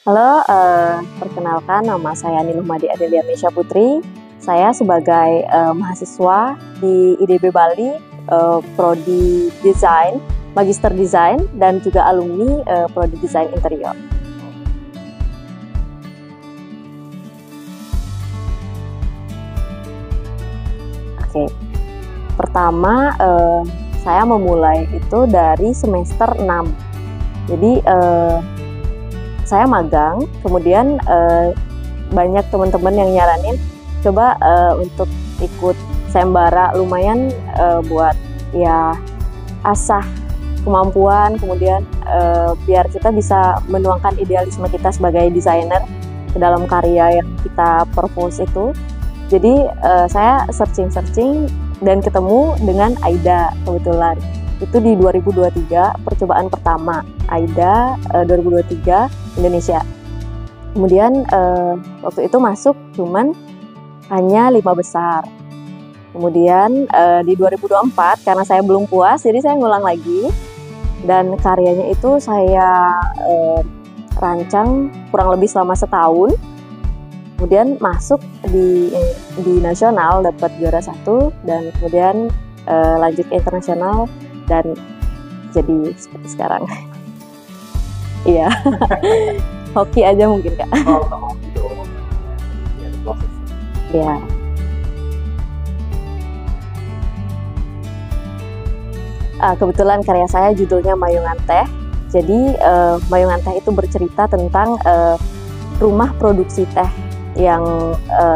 Halo, perkenalkan nama saya Niluhmadi Adelia Mesya Putri. Saya sebagai mahasiswa di IDB Bali, Prodi Desain, Magister Desain, dan juga alumni Prodi Desain Interior. Oke, pertama saya memulai itu dari semester 6. Jadi saya magang, kemudian banyak teman-teman yang nyaranin coba untuk ikut sayembara, lumayan buat ya asah kemampuan, kemudian biar kita bisa menuangkan idealisme kita sebagai desainer ke dalam karya yang kita propose itu. Jadi saya searching dan ketemu dengan Aida kebetulan. Itu di 2023, percobaan pertama AIDA 2023 Indonesia. Kemudian waktu itu masuk cuman hanya 5 besar. Kemudian di 2024 karena saya belum puas, jadi saya ngulang lagi. Dan karyanya itu saya rancang kurang lebih selama setahun. Kemudian masuk di nasional, dapat juara 1, dan kemudian lanjut ke internasional dan jadi seperti sekarang. Iya. Hoki aja mungkin, Kak. Iya. Kebetulan karya saya judulnya Mayungan Teh. Jadi Mayungan Teh itu bercerita tentang rumah produksi teh yang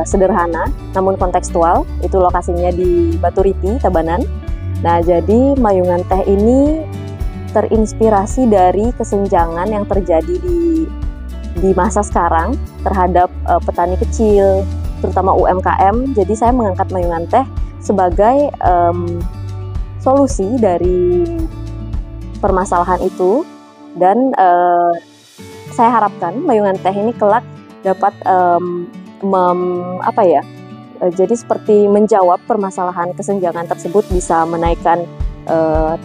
sederhana namun kontekstual. Itu lokasinya di Baturiti, Tabanan. Nah, jadi Mayungan Teh ini terinspirasi dari kesenjangan yang terjadi di masa sekarang terhadap petani kecil, terutama UMKM. Jadi saya mengangkat Mayungan Teh sebagai solusi dari permasalahan itu, dan saya harapkan Mayungan Teh ini kelak dapat jadi seperti menjawab permasalahan kesenjangan tersebut, bisa menaikkan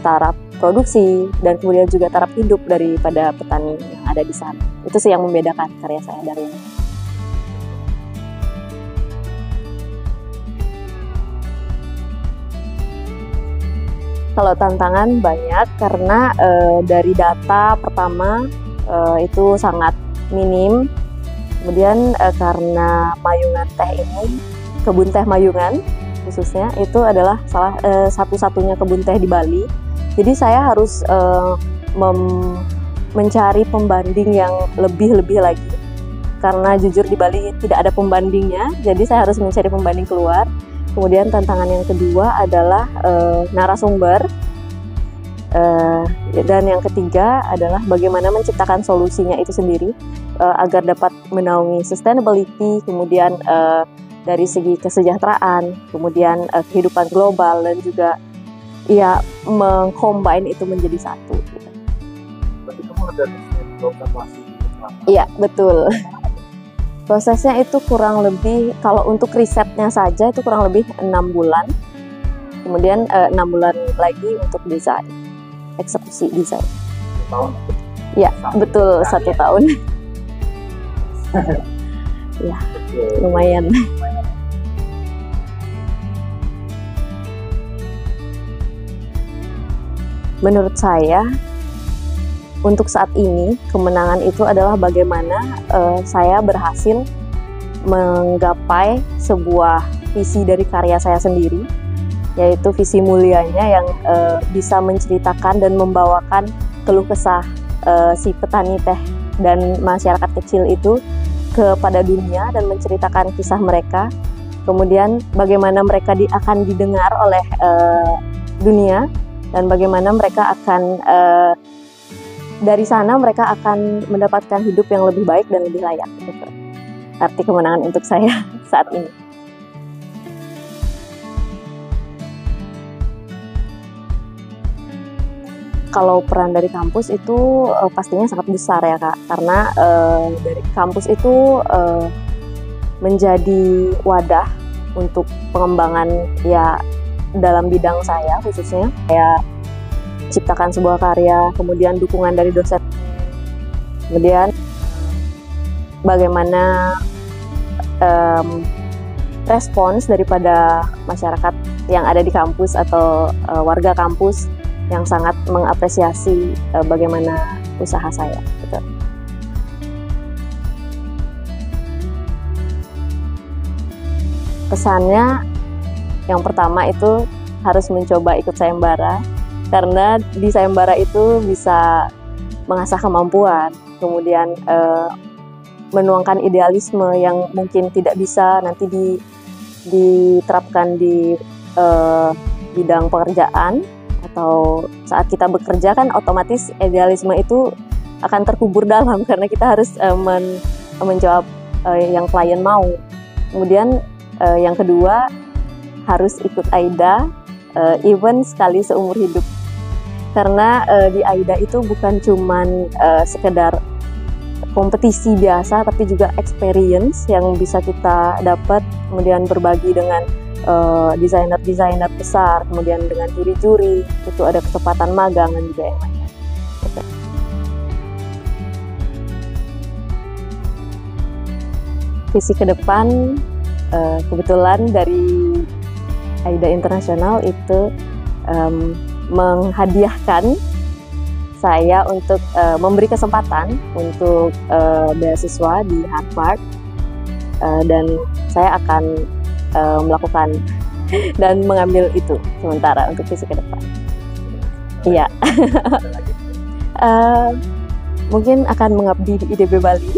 taraf produksi dan kemudian juga taraf hidup daripada petani yang ada di sana. Itu sih yang membedakan karya saya dari ini. Kalau tantangan banyak karena dari data pertama itu sangat minim. Kemudian karena Mayungan Teh ini, kebun teh Mayungan khususnya, itu adalah salah satu-satunya kebun teh di Bali. Jadi saya harus mencari pembanding yang lebih lagi. Karena jujur di Bali tidak ada pembandingnya, jadi saya harus mencari pembanding keluar. Kemudian tantangan yang kedua adalah narasumber. Dan yang ketiga adalah bagaimana menciptakan solusinya itu sendiri agar dapat menaungi sustainability, kemudian dari segi kesejahteraan, kemudian kehidupan global, dan juga ya mengcombine itu menjadi satu. Gitu. Berarti kamu ada observasi? Iya, betul. Prosesnya itu kurang lebih, kalau untuk risetnya saja itu kurang lebih 6 bulan. Kemudian 6 bulan lagi untuk desain, eksekusi desain. 1 tahun? Ya, betul, 1 tahun. Ya, lumayan. Menurut saya, untuk saat ini, kemenangan itu adalah bagaimana saya berhasil menggapai sebuah visi dari karya saya sendiri, yaitu visi mulianya yang bisa menceritakan dan membawakan keluh kesah si petani teh dan masyarakat kecil itu kepada dunia dan menceritakan kisah mereka. Kemudian bagaimana mereka akan didengar oleh dunia, dan bagaimana mereka akan dari sana mereka akan mendapatkan hidup yang lebih baik dan lebih layak. Gitu. Arti kemenangan untuk saya saat ini. Kalau peran dari kampus itu pastinya sangat besar ya, Kak, karena dari kampus itu menjadi wadah untuk pengembangan ya dalam bidang saya khususnya. Saya ciptakan sebuah karya, kemudian dukungan dari dosen, kemudian bagaimana respons daripada masyarakat yang ada di kampus atau warga kampus yang sangat mengapresiasi bagaimana usaha saya. Gitu. Pesannya yang pertama itu harus mencoba ikut sayembara, karena di sayembara itu bisa mengasah kemampuan, kemudian menuangkan idealisme yang mungkin tidak bisa nanti diterapkan di bidang pekerjaan, atau saat kita bekerja kan otomatis idealisme itu akan terkubur dalam karena kita harus menjawab yang klien mau. Kemudian yang kedua, harus ikut AIDA event sekali seumur hidup, karena di AIDA itu bukan cuman sekedar kompetisi biasa, tapi juga experience yang bisa kita dapat, kemudian berbagi dengan desainer-desainer besar, kemudian dengan juri-juri, itu ada kesempatan magang dan juga yang lainnya. Gitu. Visi ke depan, kebetulan dari AIDA Internasional itu menghadiahkan saya untuk memberi kesempatan untuk beasiswa di Harvard, dan saya akan melakukan dan mengambil itu sementara untuk visi ke depan. Iya. Mungkin akan mengabdi di IDB Bali.